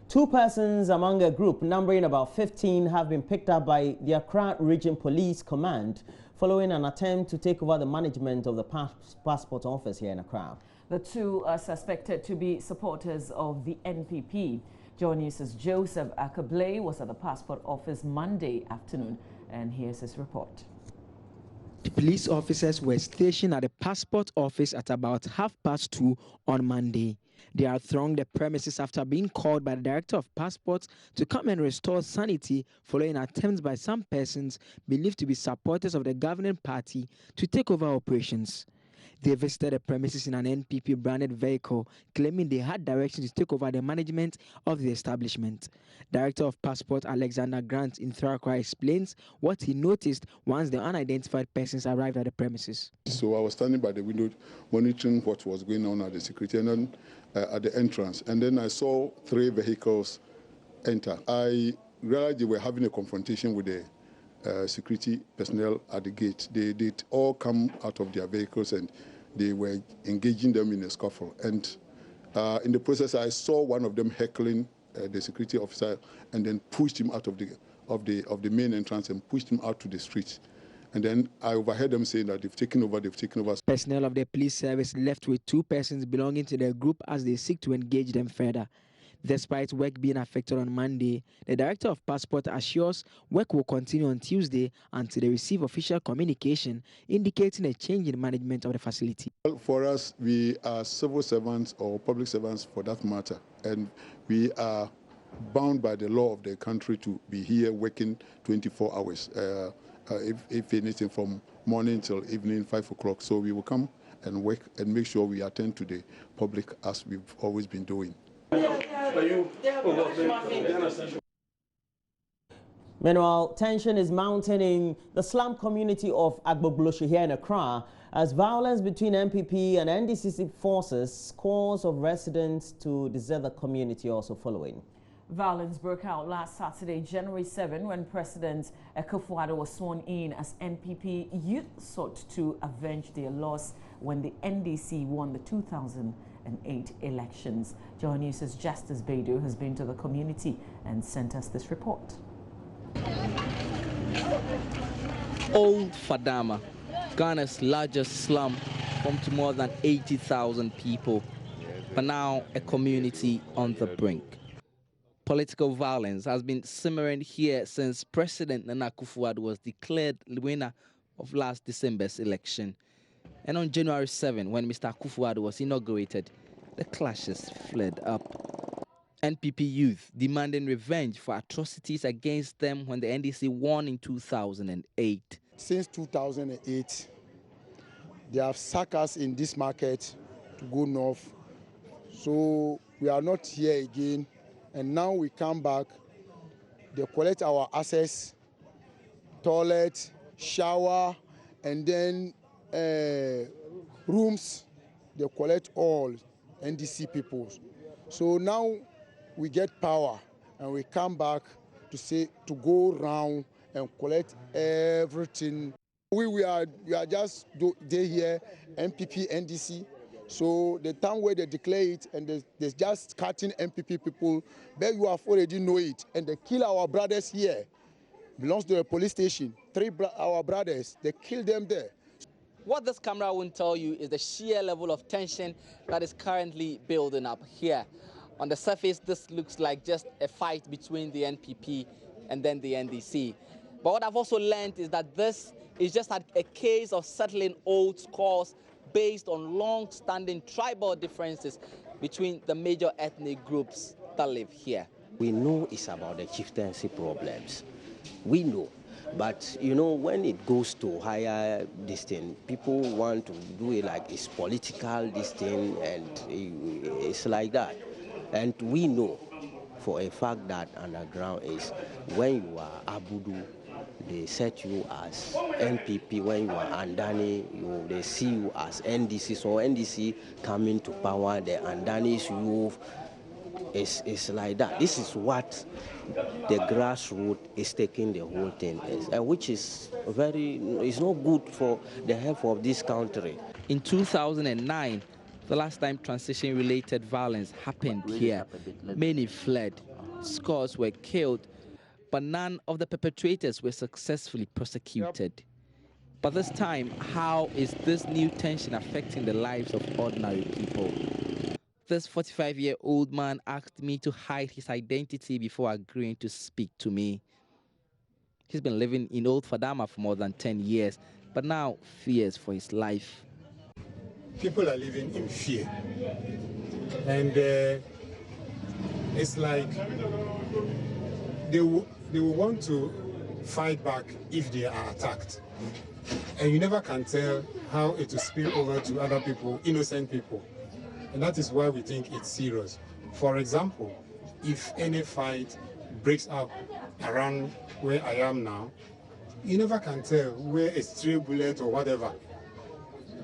2 persons among a group numbering about 15 have been picked up by the Accra Region Police Command following an attempt to take over the management of the passport office here in Accra. The 2 are suspected to be supporters of the NPP. John News' Joseph Akablay was at the passport office Monday afternoon, and here's his report. The police officers were stationed at the passport office at about 2:30 on Monday. They had thronged the premises after being called by the director of passports to come and restore sanity following attempts by some persons believed to be supporters of the governing party to take over operations. They visited the premises in an NPP-branded vehicle, claiming they had directions to take over the management of the establishment. Director of Passport Alexander Grant in Thorakwa explains what he noticed once the unidentified persons arrived at the premises. So I was standing by the window monitoring what was going on at the security and then at the entrance. And then I saw 3 vehicles enter. I realized they were having a confrontation with the security personnel at the gate. They did all come out of their vehicles and they were engaging them in a scuffle. And in the process, I saw one of them heckling the security officer and then pushed him out of the main entrance and pushed him out to the street. And then I overheard them saying that they've taken over. Personnel of the police service left with 2 persons belonging to the group as they seek to engage them further. Despite work being affected on Monday, the director of passport assures work will continue on Tuesday until they receive official communication indicating a change in management of the facility. Well, for us, we are civil servants or public servants for that matter, and we are bound by the law of the country to be here working 24 hours, if anything, from morning till evening, 5 o'clock. So we will come and work and make sure we attend to the public as we've always been doing. Meanwhile, tension is mounting in the slum community of Agbogbloshie here in Accra as violence between MPP and NDCC forces calls of residents to desert the community also following. Violence broke out last Saturday, January 7, when President Akufo-Addo was sworn in as NPP. Youth sought to avenge their loss when the NDC won the 2008 elections. John News' Justice Beidou has been to the community and sent us this report. Old Fadama, Ghana's largest slum, home to more than 80,000 people, but now a community on the brink. Political violence has been simmering here since President Nana Akufo-Addo was declared winner of last December's election. And on January 7, when Mr. Akufo-Addo was inaugurated, the clashes flared up. NPP youth demanding revenge for atrocities against them when the NDC won in 2008. Since 2008, they have sacked us in this market to go north. So we are not here again. And now we come back, they collect our assets, toilet, shower, and then rooms, they collect all NDC people. So now we get power and we come back to go around and collect everything. We are just there here, MPP, NDC. So the time where they declare it and they're just cutting MPP people, but you have already know it. And they kill our brothers here. Belongs to the police station. Our brothers, they kill them there. What this camera won't tell you is the sheer level of tension that is currently building up here. On the surface, this looks like just a fight between the NPP and then the NDC. But what I've also learned is that this is just a case of settling old scores based on long-standing tribal differences between the major ethnic groups that live here. We know it's about the chieftaincy problems. We know. But, you know, when it goes to higher this thing, people want to do it like it's political this thing, and it's like that. And we know for a fact that underground is when you are Abudu, they set you as NPP. When you are Andani, they see you as NDC. So NDC coming to power, the Andani's youth is like that. This is what the grassroots is taking the whole thing, which is it's not good for the health of this country. In 2009, the last time transition-related violence happened here, many fled. scores were killed, but none of the perpetrators were successfully prosecuted. But this time, how is this new tension affecting the lives of ordinary people? This 45-year-old man asked me to hide his identity before agreeing to speak to me. He's been living in Old Fadama for more than 10 years, but now fears for his life. People are living in fear. And it's like they will want to fight back if they are attacked. And you never can tell how it will spill over to other people, innocent people. And that is why we think it's serious. For example, if any fight breaks up around where I am now, you never can tell where a stray bullet or whatever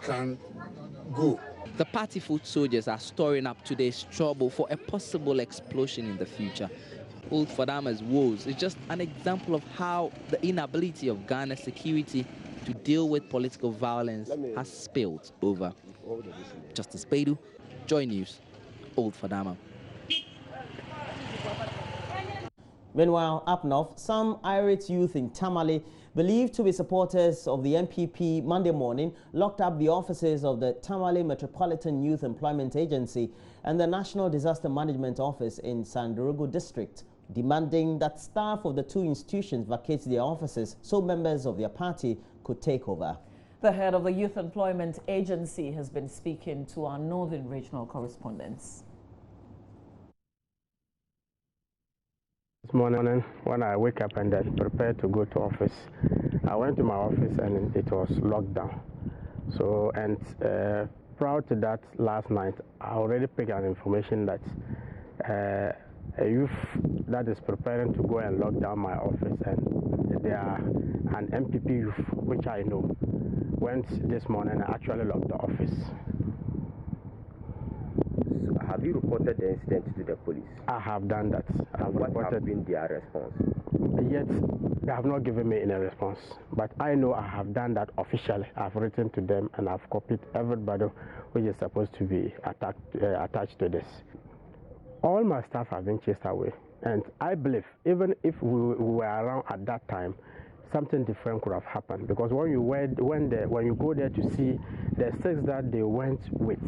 can go. The party foot soldiers are storing up today's trouble for a possible explosion in the future. Old Fadama's woes is just an example of how the inability of Ghana's security to deal with political violence has spilled over. Justice Beidou, Joy News, Old Fadama. Meanwhile, up north, some irate youth in Tamale, believed to be supporters of the MPP, Monday morning locked up the offices of the Tamale Metropolitan Youth Employment Agency and the National Disaster Management Office in Sandarugu District, demanding that staff of the two institutions vacate their offices so members of their party could take over. The head of the Youth Employment Agency has been speaking to our northern regional correspondents. This morning, when I wake up and then prepare to go to office, I went to my office and it was locked down. So, and prior to that, last night, I already picked an information that a youth that is preparing to go and lock down my office, and they are an MPP youth, which I know, went this morning and actually locked the office. Have you reported the incident to the police? I have done that. What has been their response? Yet, they have not given me any response. But I know I have done that officially. I've written to them and I've copied everybody which is supposed to be attached to this. All my staff have been chased away. And I believe, even if we were around at that time, something different could have happened. Because when you go there to see the six that they went with,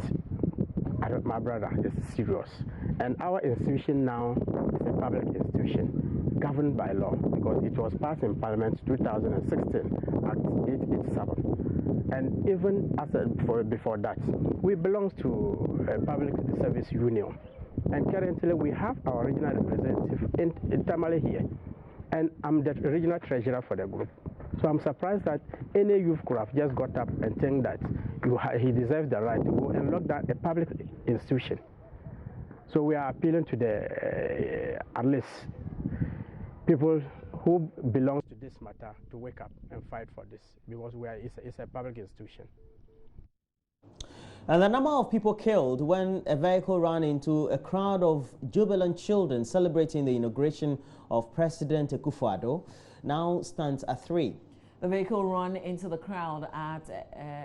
my brother, is serious. And our institution now is a public institution governed by law because it was passed in Parliament 2016, Act 887. And even before that, we belong to a public service union. And currently we have our regional representative in Tamale here. And I'm the regional treasurer for the group. So I'm surprised that any youth could have just got up and think that he deserves the right to go and lock down a public institution. So we are appealing to the, at least, people who belong to this matter to wake up and fight for this because it's a public institution. And the number of people killed when a vehicle ran into a crowd of jubilant children celebrating the inauguration of President Akufo-Addo now stands at 3. The vehicle ran into the crowd at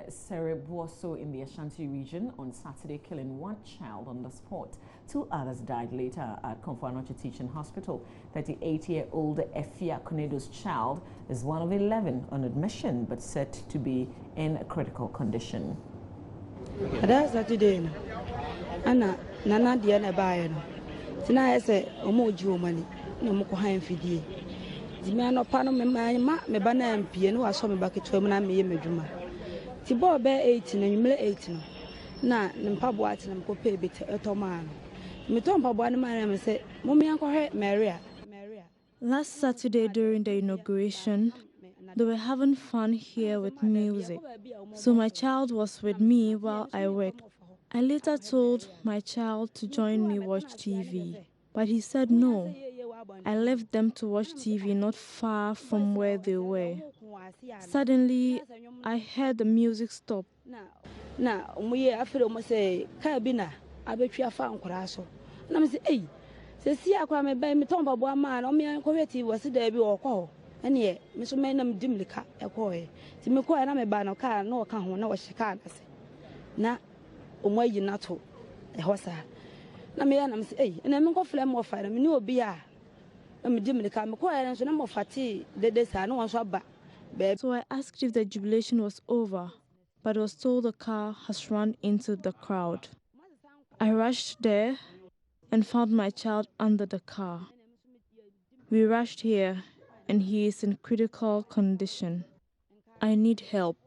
Serebuoso in the Ashanti region on Saturday, killing one child on the spot. 2 others died later at Komfo-Anokye Teaching Hospital. 38-year-old Efia Konedo's child is one of 11 on admission, but said to be in a critical condition. That's Saturday. Anna, Nana Diana Bayano. Tonight I say, Omoju money, no more fidi. The man of Pano, me banner and piano, I saw me back at home and I made me drummer. Tibo bear 18 and you may 18. Na, Nimpabwat and Cope bit a toman. Me told Pabwan man and say, Mummy Uncle Maria. Last Saturday during the inauguration, they were having fun here with music. So my child was with me while I worked. I later told my child to join me watch TV, but he said no. I left them to watch TV not far from where they were. Suddenly, I heard the music stop. Now, we are almost say, Cabina, I bet you found Crasso. And I say, hey, see, I cry me by me tomb of one man, or me and Covetti was the debut or call. And yet, Mr. Manum dimly cut a coy. To me, quite a ban of car, no account, no she can't say. Now, you not to a horse. Now, me and I'm say, and I'm going to flame more fire, and you will be a So I asked if the jubilation was over, but was told the car has run into the crowd. I rushed there and found my child under the car. We rushed here, and he is in critical condition. I need help.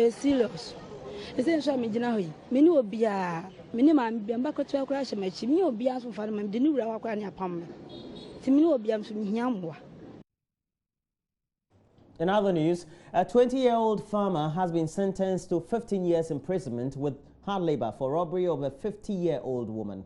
Serious. Essentially, me jina hoyi. Me ni obia. Me ni ma mbemba kotua kura hye machi. Me ni obia so fa no ma de ni wura wa kwa ne apam. Ti me ni obia so me hia mwa. In other news, a 20-year-old farmer has been sentenced to 15 years imprisonment with hard labor for robbery of a 50-year-old woman.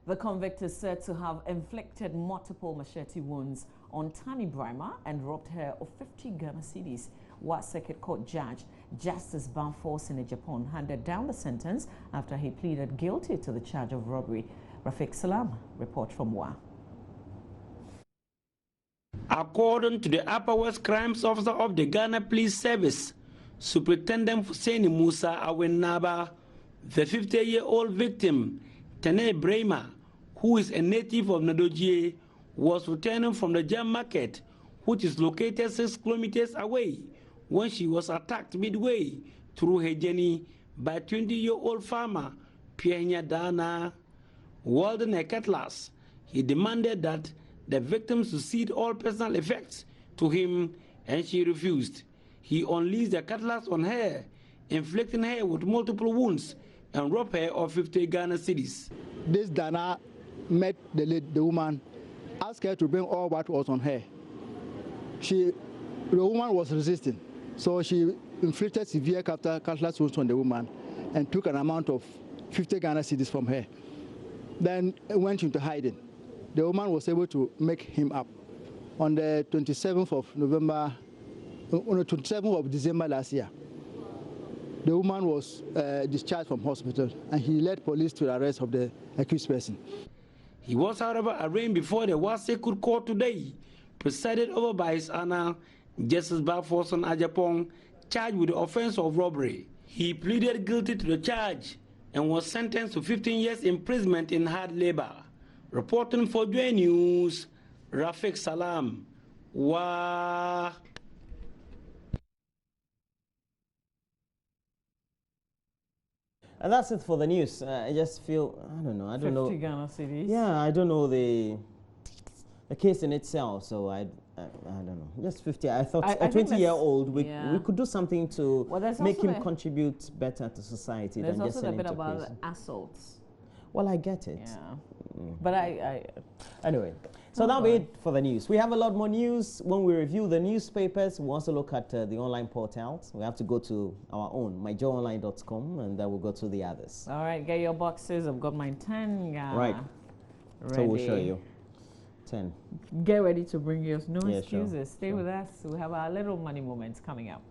The convict is said to have inflicted multiple machete wounds on Tani Brima and robbed her of 50 Ghana cedis. What Circuit Court Judge Justice Banforce in Japan handed down the sentence after he pleaded guilty to the charge of robbery. Rafik Salam, report from Wa. According to the Upper West Crimes Officer of the Ghana Police Service, Superintendent Hussein Musa Awenaba, the 50-year-old victim, Tane Brema, who is a native of Nadojie, was returning from the jam market, which is located 6 kilometers away, when she was attacked midway through her journey by 20-year-old farmer Pierre Dana. Wielding a cutlass, he demanded that the victim should cede all personal effects to him, and she refused. He unleashed the cutlass on her, inflicting her with multiple wounds and robbed her of 50 Ghana cedis. This Dana met the woman, asked her to bring all what was on her. The woman was resisting, so she inflicted severe cutlass wounds on the woman and took an amount of 50 Ghana cedis from her. Then went into hiding. The woman was able to make him up. On the 27th of December last year, the woman was discharged from hospital, and he led police to the arrest of the accused person. He was, however, arraigned before the Circuit Court today, presided over by his Honor Justice Banforce Ajapong, charged with the offense of robbery. He pleaded guilty to the charge and was sentenced to 15 years imprisonment in hard labor. Reporting for Joy News, Rafik Salam. Wa. And that's it for the news. I just feel, I don't know. 50 Ghana cedis. Yeah, I don't know the case in itself, so I don't know. Just 50. I thought a 20-year-old, we could do something to make him contribute better to society than just send him to prison. There's also a bit about assaults. Well, I get it. Yeah. But Anyway, so that'll be it for the news. We have a lot more news when we review the newspapers. We also look at the online portals. We have to go to our own, myjoyonline.com, and then we'll go to the others. All right, get your boxes. I've got my 10. Right. Ready. So we'll show you. 10. Get ready to bring yours. No excuses. Sure. Stay with us. We have our little money moments coming up.